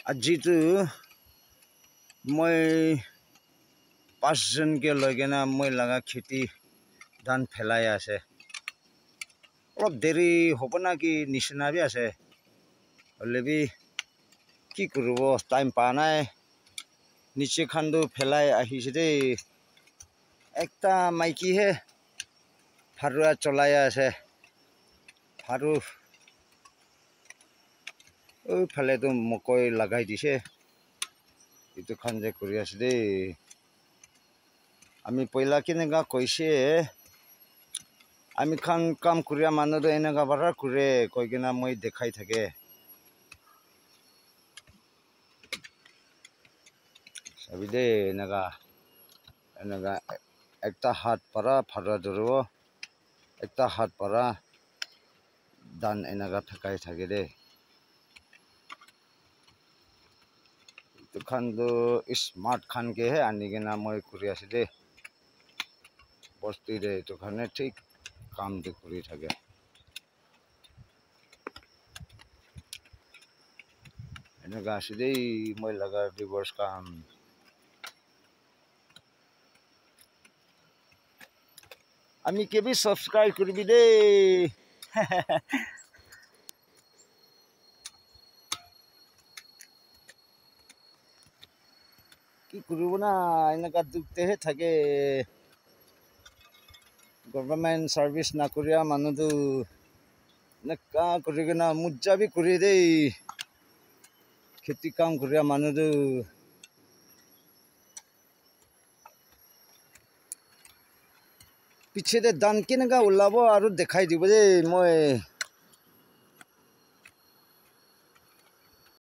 আজিতো মই 5 জনকে লৈ কেনে মই লগা খেতি ধান ফেলাই আছে অলপ দেৰি হ'ব না কি নিচিনা বি আছে হলে বি কি কৰিব টাইম পা নাই নিচে খান্দো ফেলাই আহিছে দেই একটা মাইকীহে ফাৰুৱা চলাই আছে ফাৰু ওইফালেতো মকই লগাই দিছে এইটো খান যে কৰি আছে দেই আমি পইলা কেনেকা কৈছে আমি খান কাম কৰিয়া মানুহটো এনেকা বাৰা কৰে কৈ কিনা মই দেখাই থাকে চাবি দেই এনেকা এনেকা একটা হাত পাৰা ফাৰুৱা ধৰিব একটা হাত পাৰা ধান এনেকা ফেকাই থাকে দেই এইটো খানটো স্মাৰ্ট খানকেহে আনি কিনা মই কৰি আছো দেই বস্তি দে এইটো খানে ঠিক কামটো কৰি থাকে এনেকা আছে দেই মই লগা দিৱস কাম আমি কেবি সাবস্ক্রাইব করবি দে কি করব না এনেকা দুখতেহে থাকে গভর্নমেন্ট সার্ভিস না করিয়া মানুষটো এনেকা কৰি কিনা মুজাবি কৰি দেই খেতি কাম কৰিয়া মানুহটো পিছে ধান কেনেকা ওলাব আৰু দেখাই দিব দেই মই